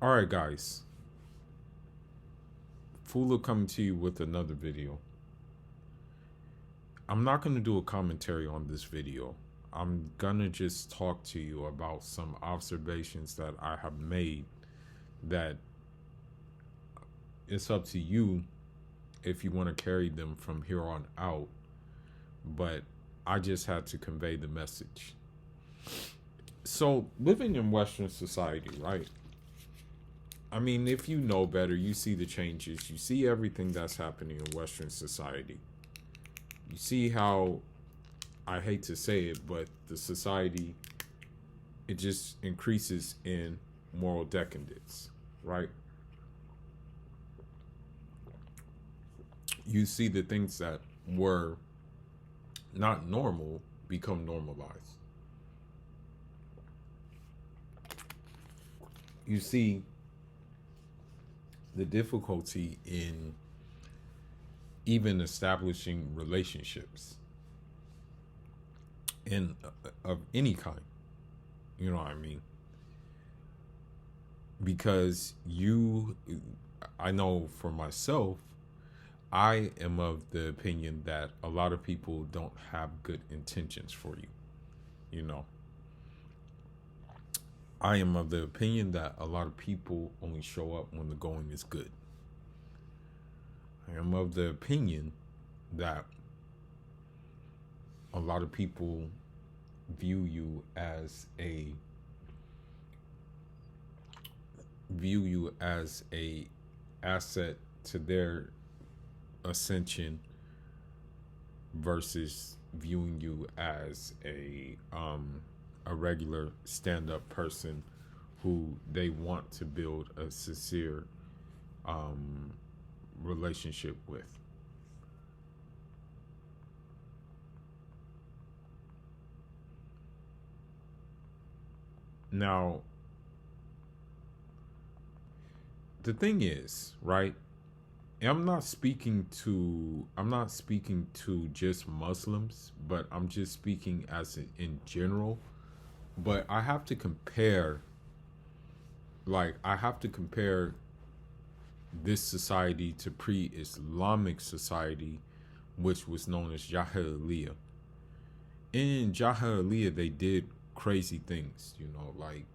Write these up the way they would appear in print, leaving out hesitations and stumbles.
All right, guys. Fula coming to you with another video. I'm not going to do a commentary on this video. I'm going to just talk to you about some observations that I have made that it's up to you if you want to carry them from here on out. But I just had to convey the message. So, living in Western society, right? I mean, if you know better, you see the changes, you see everything that's happening in Western society. You see how, I hate to say it, but the society, it just increases in moral decadence, right? You see the things that were not normal become normalized. You see the difficulty in even establishing relationships in of any kind. You know what I mean? Because I know for myself, I am of the opinion that a lot of people don't have good intentions for you. You know, I am of the opinion that a lot of people only show up when the going is good. I am of the opinion that a lot of people view you as a asset to their ascension versus viewing you as a regular stand-up person who they want to build a sincere um, relationship with. Now, the thing is, right? I'm not speaking to just Muslims, but I'm just speaking as in general. But I have to compare this society to pre-Islamic society, which was known as Jahiliyyah. In Jahiliyyah, they did crazy things, like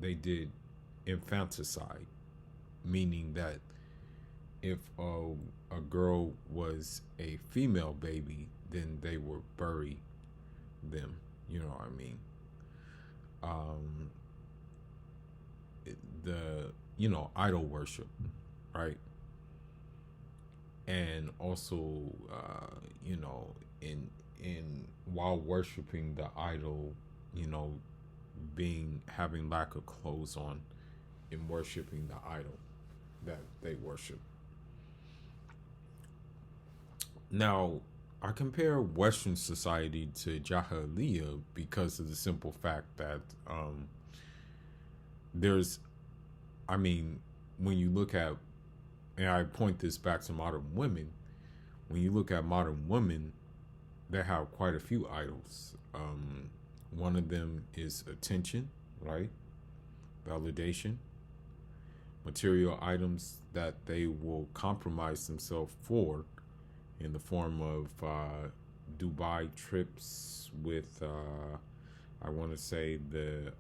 they did infanticide, meaning that if a girl was a female baby, then they would bury them. You know what I mean? Um, the idol worship, right? And also, in while worshiping the idol, you know, having lack of clothes on in worshiping the idol that they worship. Now, I compare Western society to Jahiliyyah because of the simple fact that there's, I mean, when you look at, and I point this back to modern women, when you look at modern women, they have quite a few idols. One of them is attention, right? Validation, material items that they will compromise themselves for in the form of Dubai trips with, I want to say the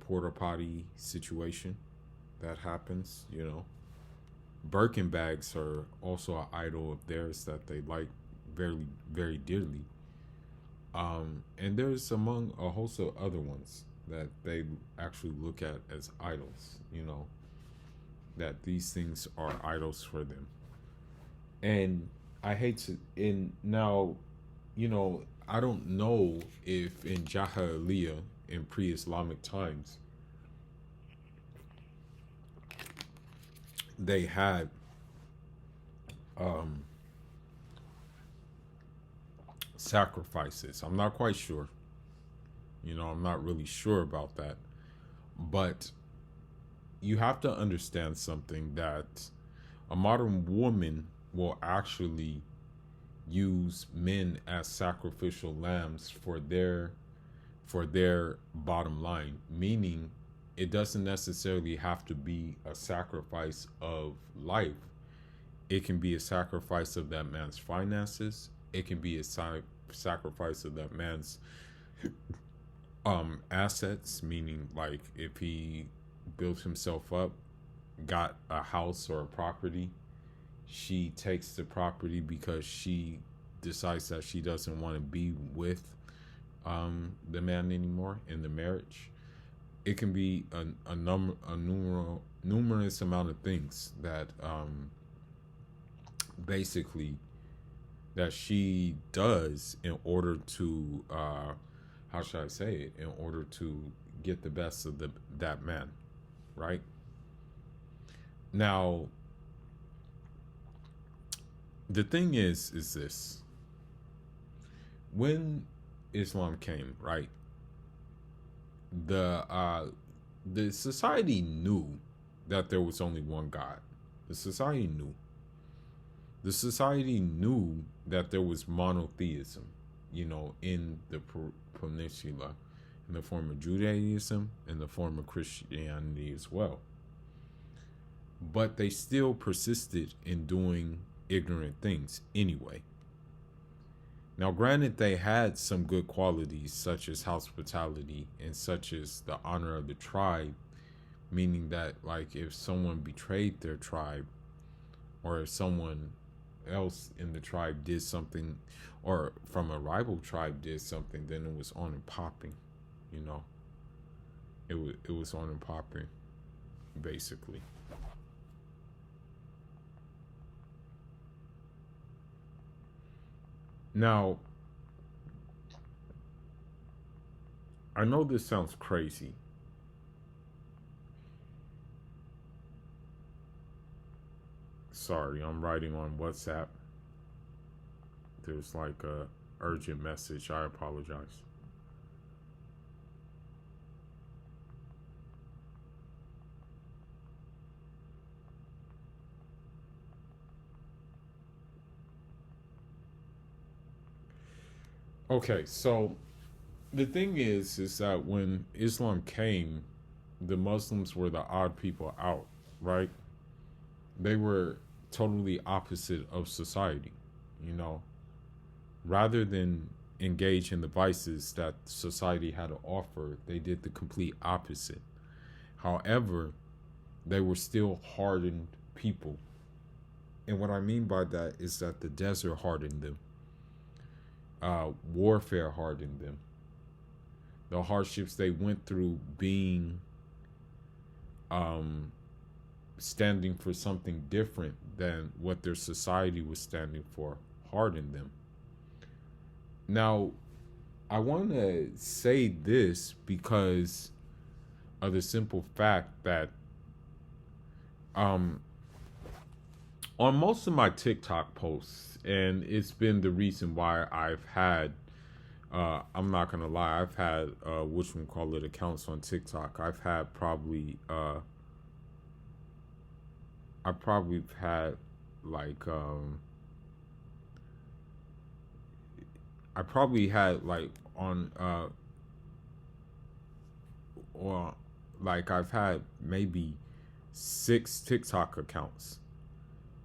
porta potty situation that happens. Birkin bags are also an idol of theirs that they like very, very dearly. And there's among a host of other ones that they actually look at as idols, that these things are idols for them. And I hate to, and now, I don't know if in Jahiliyyah, in pre-Islamic times, they had um, sacrifices. I'm not quite sure. I'm not really sure about that. But you have to understand something, that a modern woman will actually use men as sacrificial lambs for their bottom line, meaning it doesn't necessarily have to be a sacrifice of life. It can be a sacrifice of that man's finances. It can be a sacrifice of that man's assets, meaning like if he built himself up, got a house or a property, she takes the property because she decides that she doesn't want to be with the man anymore in the marriage. It can be numerous amount of things that basically that she does in order to how should I say it, in order to get the best of that man, right? Now, the thing is this: when Islam came, right, the society knew that there was only one God. The society knew. The society knew that there was monotheism, in the peninsula, in the form of Judaism, in the form of Christianity as well. But they still persisted in doing ignorant things anyway. Now, granted, they had some good qualities, such as hospitality and such as the honor of the tribe, meaning that, like, if someone betrayed their tribe, or if someone else in the tribe did something, or from a rival tribe did something, then it was on and popping, it was on and popping, basically. Now, I know this sounds crazy. Sorry, I'm writing on WhatsApp. There's like a urgent message. I apologize. Okay, so the thing is that when Islam came, the Muslims were the odd people out, right? They were totally opposite of society, you know. Rather than engage in the vices that society had to offer, they did the complete opposite. However, they were still hardened people. And what I mean by that is that the desert hardened them. Warfare hardened them. The hardships they went through being standing for something different than what their society was standing for hardened them. Now, I want to say this because of the simple fact that on most of my TikTok posts, and it's been the reason why I've had I'm not gonna lie, I've had whatchamacallit accounts on TikTok. I probably had like I probably had like on or like I've had maybe 6 TikTok accounts.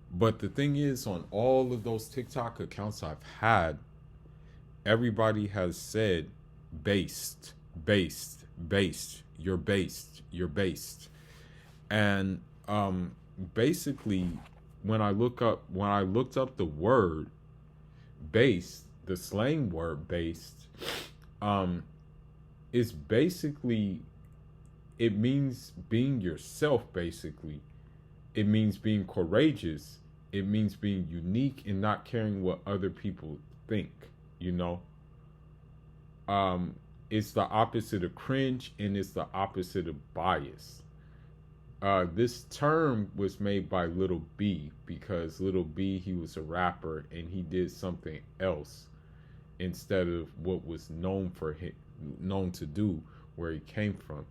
But the thing is, on all of those TikTok accounts I've had, everybody has said based, based, based, you're based, you're based. And basically when I looked up the word based, the slang word based, is basically, it means being yourself, basically. It means being courageous. It means being unique and not caring what other people think, you know? It's the opposite of cringe, and it's the opposite of bias. This term was made by Little B because Little B, he was a rapper and he did something else instead of what was known to do where he came from.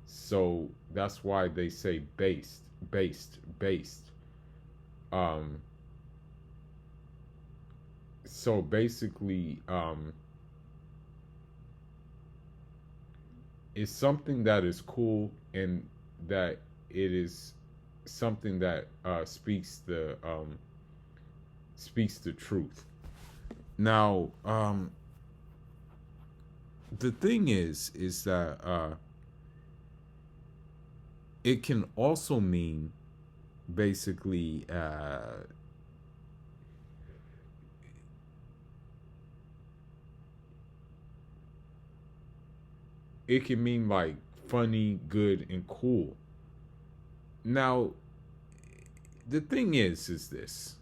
So that's why they say based, based, based. So basically, is something that is cool, and that it is something that speaks the truth. Now, the thing is that it can also mean basically it can mean like funny, good, and cool. Now, the thing is this.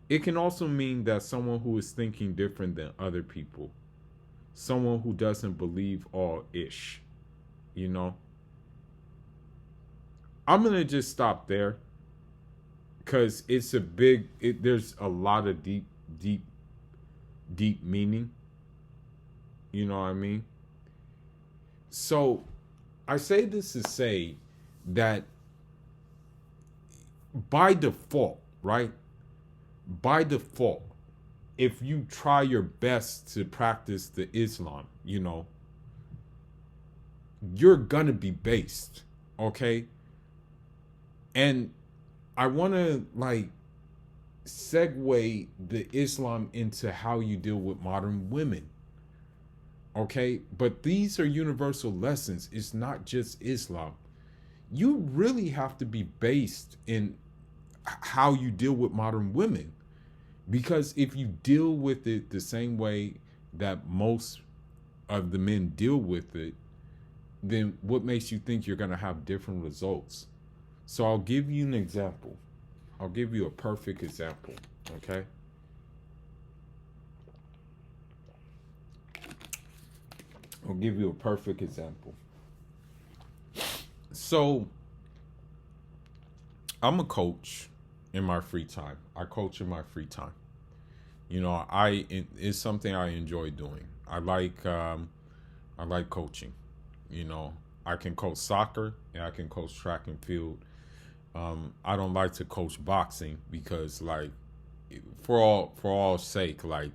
It can also mean that someone who is thinking different than other people, someone who doesn't believe all ish, you know. I'm gonna just stop there because it's a big. There's a lot of deep, deep meaning. You know what I mean? So I say this to say that by default, right? By default, if you try your best to practice the Islam, you're gonna be based, okay? And I want to like segue the Islam into how you deal with modern women, okay? But these are universal lessons. It's not just Islam. You really have to be based in how you deal with modern women, because if you deal with it the same way that most of the men deal with it, then what makes you think you're going to have different results? So I'll give you an example. I'll give you a perfect example, okay? I'll give you a perfect example. So I'm a coach in my free time. I coach in my free time. It's something I enjoy doing. I like coaching. I can coach soccer and I can coach track and field. I don't like to coach boxing because, like, for all sake, like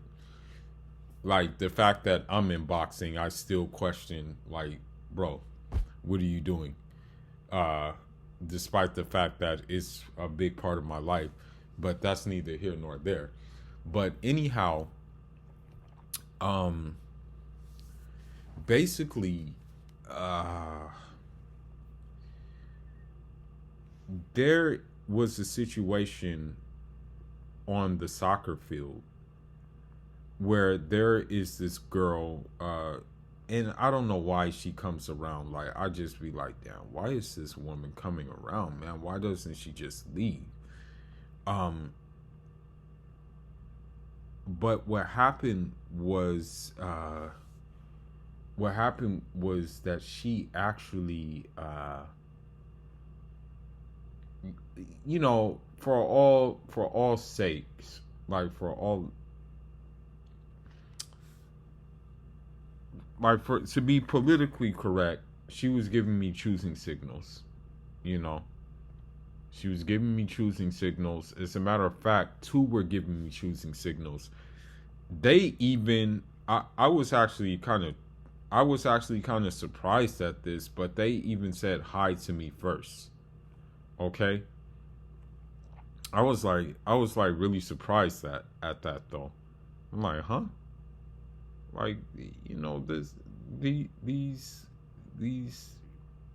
the fact that I'm in boxing, I still question, like, bro, what are you doing? Despite the fact that it's a big part of my life, but that's neither here nor there. But anyhow, basically, there was a situation on the soccer field where there is this girl, and I don't know why she comes around. Like, I just be like, damn, why is this woman coming around, man? Why doesn't she just leave? But what happened was that she actually, for all sakes, like to be politically correct, she was giving me choosing signals. She was giving me choosing signals. As a matter of fact, two were giving me choosing signals. They even, I was actually kind of surprised at this, but they even said hi to me first. Okay? I was like really surprised at that though. I'm like, huh? Like, these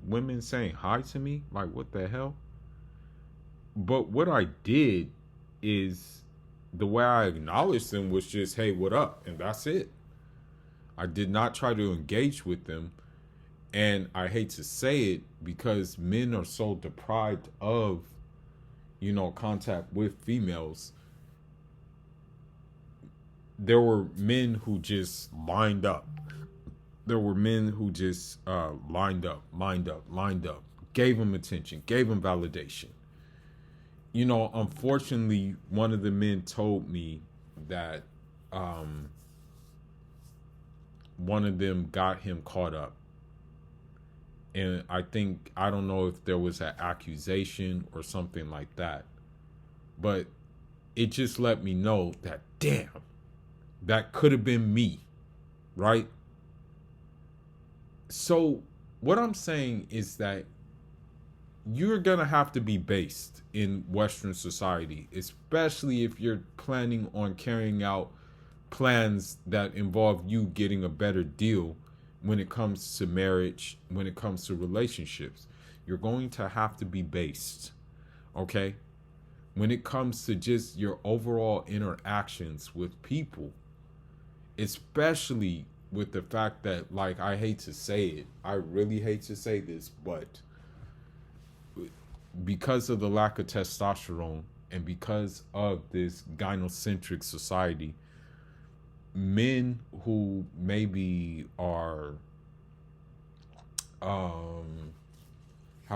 women saying hi to me? Like, what the hell? But what I did is, the way I acknowledged them was just, hey, what up? And that's it. I did not try to engage with them. And I hate to say it, because men are so deprived of, contact with females. There were men who just lined up. There were men who just lined up, gave them attention, gave them validation. Unfortunately, one of the men told me that one of them got him caught up. And I don't know if there was an accusation or something like that. But it just let me know that, damn, that could have been me, right? So what I'm saying is that you're gonna have to be based in Western society, especially if you're planning on carrying out plans that involve you getting a better deal when it comes to marriage, when it comes to relationships. You're going to have to be based, okay? When it comes to just your overall interactions with people, especially with the fact that, like, I hate to say it, I really hate to say this, but because of the lack of testosterone and because of this gynocentric society, men who maybe are, how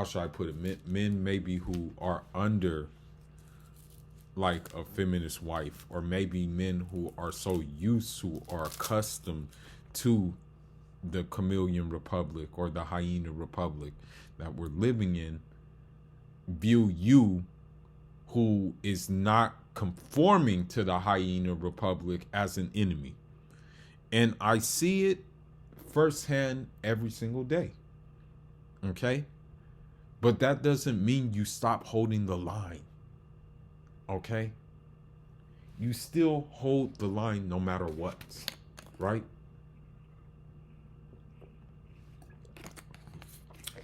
should I put it, men maybe who are under like a feminist wife, or maybe men who are so used to or accustomed to the chameleon republic or the hyena republic that we're living in, view you, who is not conforming to the hyena republic, as an enemy. And I see it firsthand every single day. Okay? But that doesn't mean you stop holding the line. Okay? You still hold the line no matter what. Right?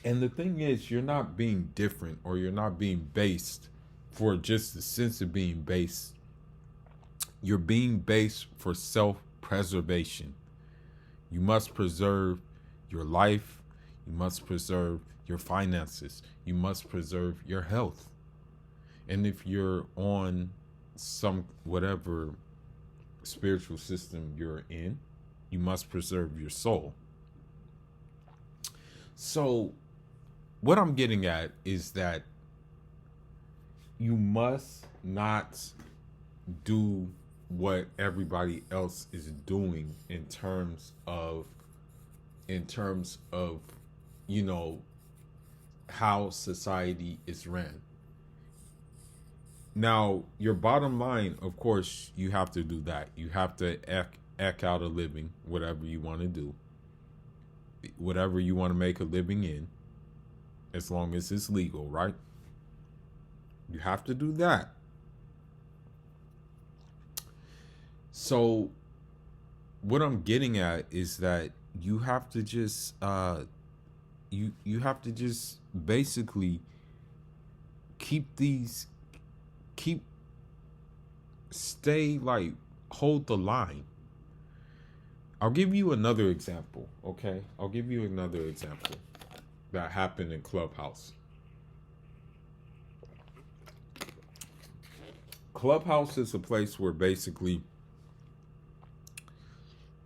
And the thing is, you're not being different, or you're not being based for just the sense of being based. You're being based for self-preservation. You must preserve your life. You must preserve your finances. You must preserve your health. And if you're on some whatever spiritual system you're in, you must preserve your soul. So what I'm getting at is that you must not do what everybody else is doing in terms of you know, how society is ran. Now, your bottom line, of course, you have to do that. You have to eke out a living, whatever you want to do, whatever you want to make a living in, as long as it's legal, right? You have to do that. So what I'm getting at is that you have to just you have to just basically keep stay, like, hold the line. I'll give you another example, okay? I'll give you another example that happened in Clubhouse. Clubhouse is a place where basically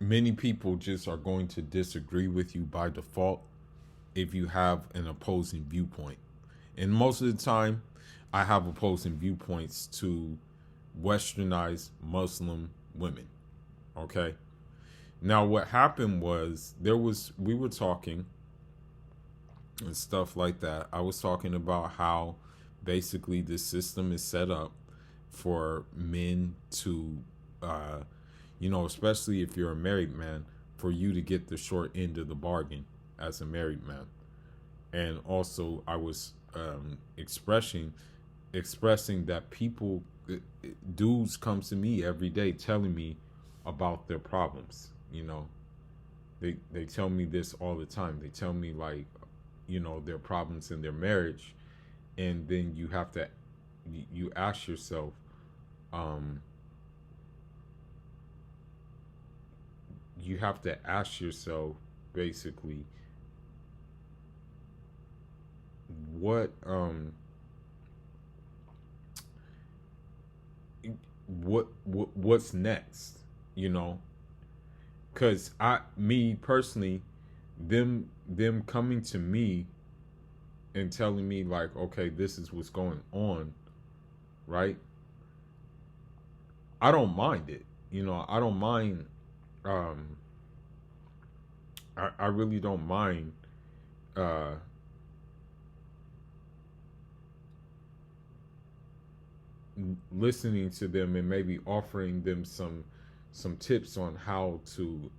many people just are going to disagree with you by default if you have an opposing viewpoint. And most of the time, I have opposing viewpoints to westernized Muslim women. Okay? Now, what happened was, we were talking and stuff like that. I was talking about how basically the system is set up for men to, especially if you're a married man, for you to get the short end of the bargain as a married man. And also, I was expressing that people, dudes come to me every day telling me about their problems. They tell me this all the time. They tell me, like, their problems in their marriage, and then you have to, you ask yourself, you have to ask yourself basically, what's next, because me personally, them coming to me and telling me, like, okay, this is what's going on, right? I don't mind it. I don't mind. I really don't mind listening to them and maybe offering them some tips on how to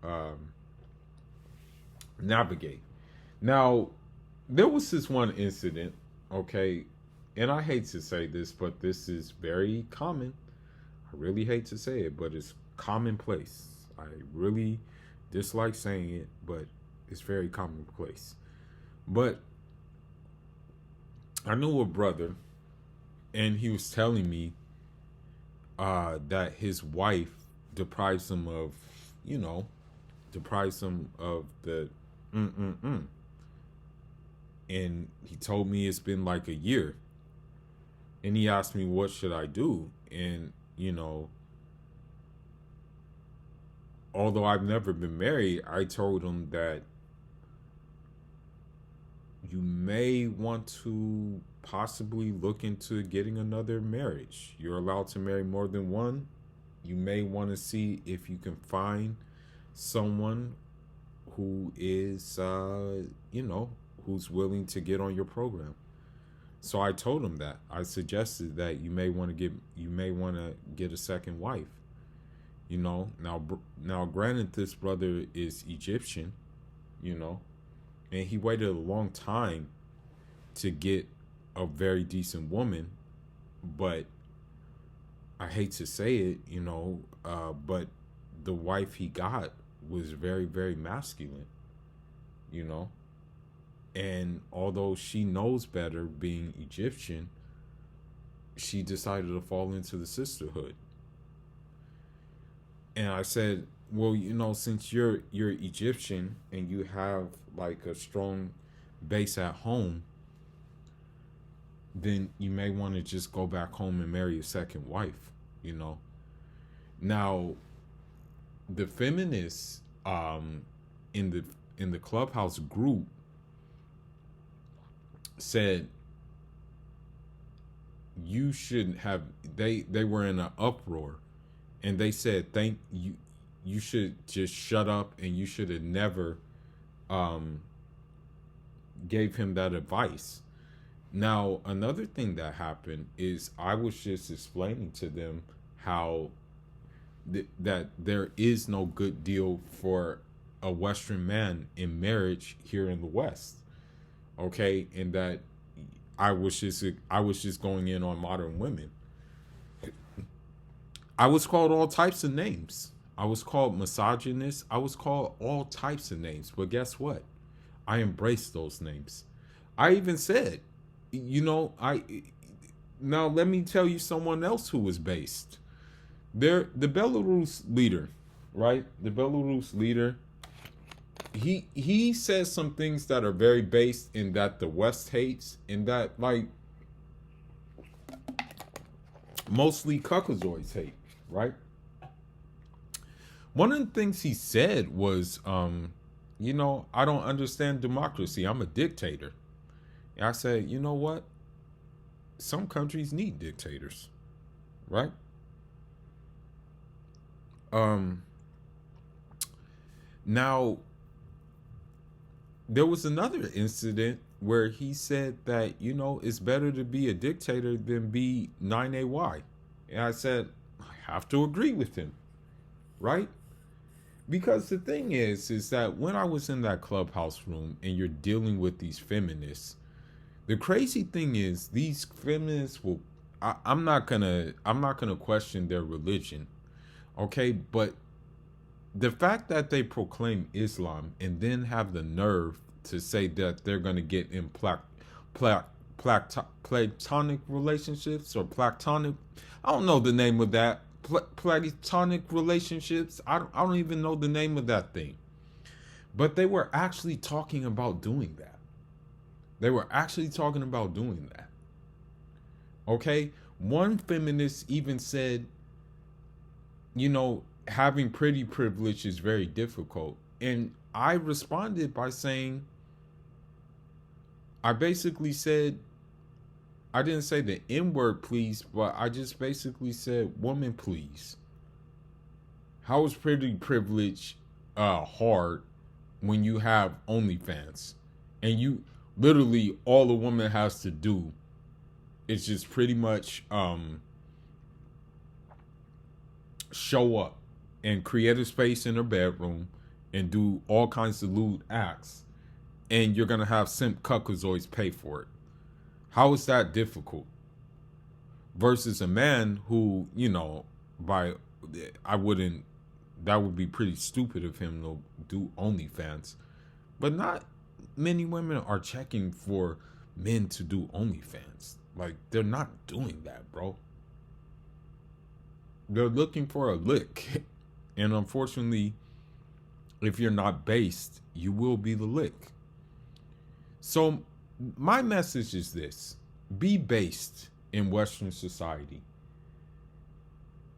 navigate. Now, there was this one incident, okay, and I hate to say this, but this is very common. I really hate to say it, but it's commonplace. I really dislike saying it, but it's very commonplace. But I knew a brother, and he was telling me that his wife deprives him of, you know, deprives him of the mm-mm-mm. And he told me it's been like a year. And he asked me, what should I do? And, although I've never been married, I told him that you may want to possibly look into getting another marriage. You're allowed to marry more than one. You may want to see if you can find someone who is, who's willing to get on your program. So I told him that. I suggested that you may want to get a second wife. Now granted, this brother is Egyptian, and he waited a long time to get a very decent woman, but I hate to say it, but the wife he got was very, very masculine, you know. And although she knows better being Egyptian, she decided to fall into the sisterhood. And I said, well, since you're Egyptian and you have like a strong base at home, then you may want to just go back home and marry a second wife. Now, the feminists in the Clubhouse group said you shouldn't have. They were in an uproar, and they said thank you. You should just shut up, and you should have never gave him that advice. Now, another thing that happened is I was just explaining to them how that there is no good deal for a Western man in marriage here in the West. Okay, and that I was just going in on modern women. I was called all types of names. I was called misogynist. I was called all types of names. But guess what? I embraced those names. I even said, I now let me tell you someone else who was based. The Belarus leader, right? The Belarus leader. He says some things that are very based in that the West hates, and that like mostly Caucasoids hate, right? One of the things he said was, I don't understand democracy. I'm a dictator. And I said, you know what? Some countries need dictators, right? Now, there was another incident where he said that, it's better to be a dictator than be 9AY. And I said, I have to agree with him, right? Because the thing is that when I was in that Clubhouse room and you're dealing with these feminists, the crazy thing is these feminists will, I'm not gonna question their religion, okay? But the fact that they proclaim Islam and then have the nerve to say that they're going to get in platonic relationships or platonic, I don't know the name of that, platonic relationships. I don't even know the name of that thing. But they were actually talking about doing that. Okay? One feminist even said, having pretty privilege is very difficult. And I responded by saying, I basically said, I didn't say the N-word please, but I just basically said, woman please. How is pretty privilege hard when you have OnlyFans? And you literally, all a woman has to do is just pretty much show up and create a space in her bedroom and do all kinds of lewd acts, and you're gonna have simp cuckoos always pay for it. How is that difficult? Versus a man who, by I wouldn't. That would be pretty stupid of him to do OnlyFans, but not many women are checking for men to do OnlyFans. Like, they're not doing that, bro. They're looking for a lick, and unfortunately, if you're not based, you will be the lick. So my message is this: be based in Western society.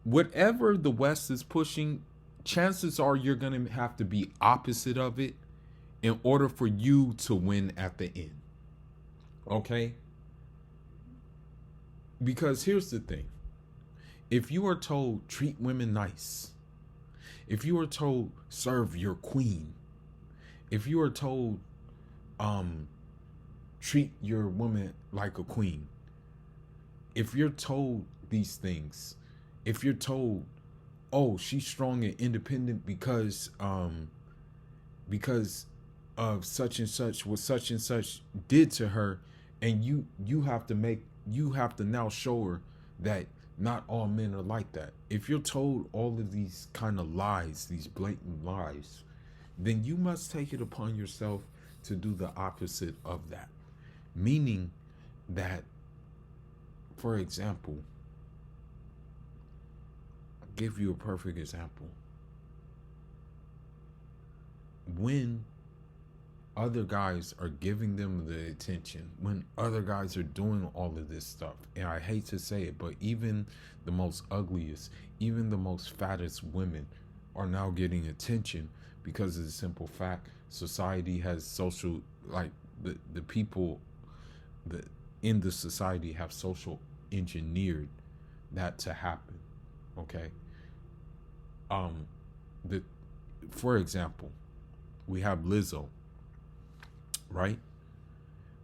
Whatever the West is pushing, chances are you're going to have to be opposite of it in order for you to win at the end. Okay? Because here's the thing. If you are told treat women nice, if you are told serve your queen, if you are told treat your woman like a queen, if you're told these things, if you're told, oh, she's strong and independent because of such and such, what such and such did to her, and you have to now show her that not all men are like that. If you're told all of these kind of lies, these blatant lies, then you must take it upon yourself to do the opposite of that. Meaning that, for example, I'll give you a perfect example. When other guys are giving them the attention, when other guys are doing all of this stuff, and I hate to say it, but even the most ugliest, even the most fattest women are now getting attention because of the simple fact society has social, like the people in the society have social engineered that to happen. Okay. For example, we have Lizzo, right?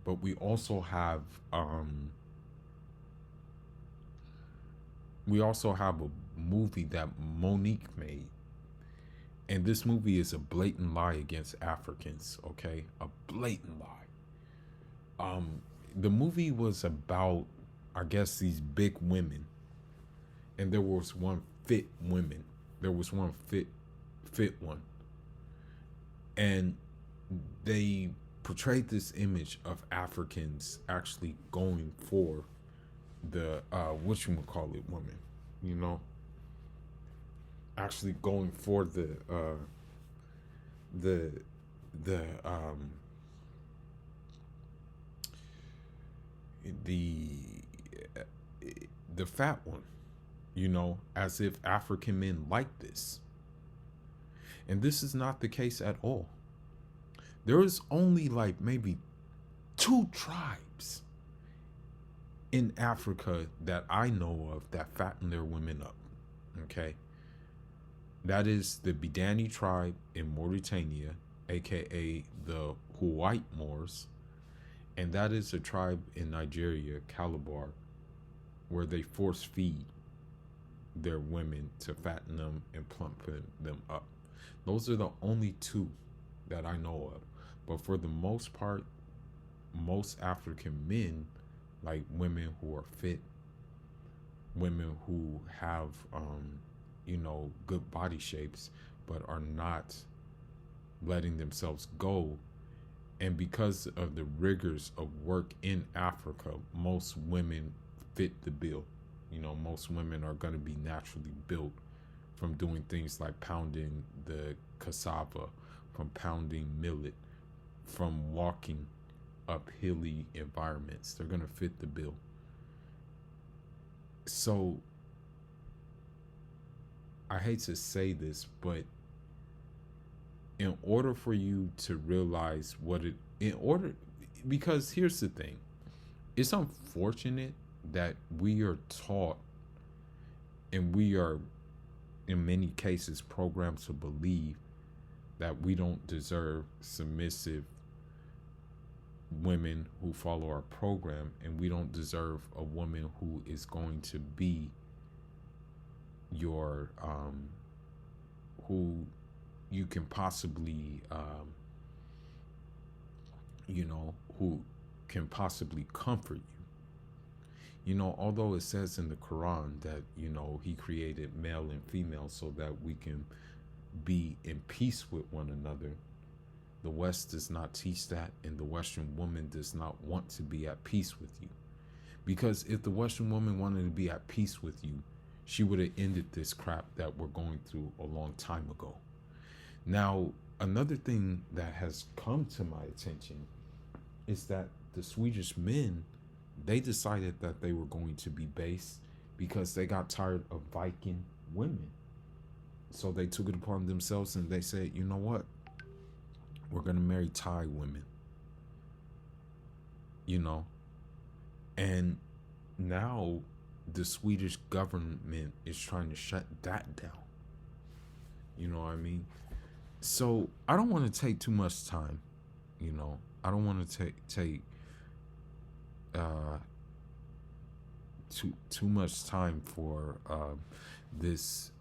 But we also have a movie that Monique made. And this movie is a blatant lie against Africans, okay? A blatant lie. The movie was about, I guess, these big women. And there was one fit woman. There was one fit one. And they portrayed this image of Africans actually going for the whatchamacallit woman, actually going for the fat one, as if African men like this. And this is not the case at all. There is only like maybe 2 tribes in Africa that I know of that fatten their women up. Okay. That is the Bidani tribe in Mauritania, aka the White Moors, and that is a tribe in Nigeria, Calabar, where they force feed their women to fatten them and plump them up. Those are the only 2 that I know of. But for the most part, most African men like women who are fit, women who have, good body shapes, but are not letting themselves go. And because of the rigors of work in Africa, most women fit the bill. Most women are going to be naturally built from doing things like pounding the cassava, from pounding millet, from walking up hilly environments. They're going to fit the bill. So I hate to say this, but in order for you to realize because here's the thing, it's unfortunate that we are taught and we are in many cases programmed to believe that we don't deserve submissive women who follow our program, and we don't deserve a woman who is going to be your who you can possibly who can possibly comfort you. Although it says in the Quran that, he created male and female so that we can be in peace with one another, the West does not teach that, and the Western woman does not want to be at peace with you. Because if the Western woman wanted to be at peace with you, she would have ended this crap that we're going through a long time ago. Now, another thing that has come to my attention is that the Swedish men, they decided that they were going to be base because they got tired of Viking women. So they took it upon themselves and they said, you know what? We're going to marry Thai women. And now the Swedish government is trying to shut that down. You know what I mean? So I don't want to take too much time. I don't want to take too much time for this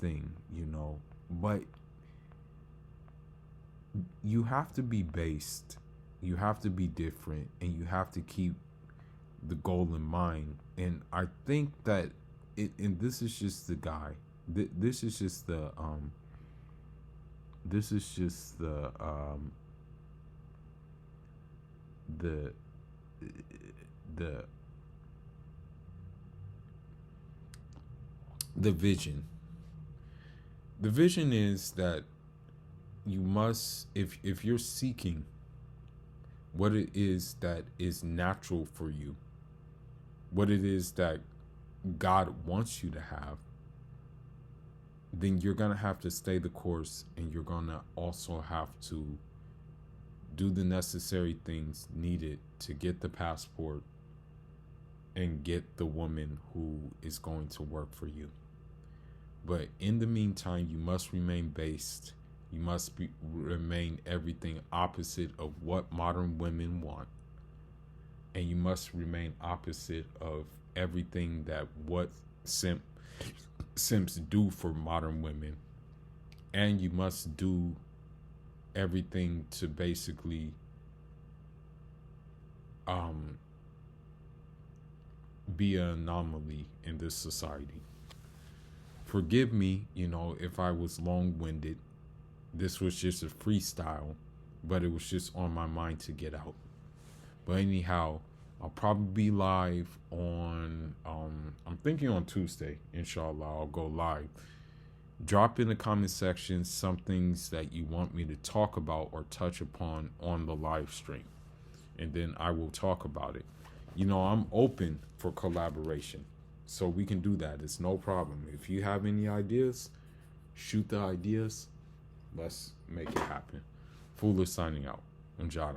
thing, but you have to be based, you have to be different, and you have to keep the goal in mind. And I think that and this is just the guy, this is just the vision. The vision is that you must, if you're seeking what it is that is natural for you, what it is that God wants you to have, then you're going to have to stay the course, and you're going to also have to do the necessary things needed to get the passport and get the woman who is going to work for you. But in the meantime, you must remain based. You must remain everything opposite of what modern women want. And you must remain opposite of everything that what simps do for modern women. And you must do everything to basically be an anomaly in this society. Forgive me, if I was long-winded. This was just a freestyle, but it was just on my mind to get out. But anyhow, I'll probably be live on, I'm thinking on Tuesday, inshallah, I'll go live. Drop in the comment section some things that you want me to talk about or touch upon on the live stream. And then I will talk about it. I'm open for collaboration. So we can do that. It's no problem. If you have any ideas, shoot the ideas. Let's make it happen. Fuller signing out. I'm Jadon.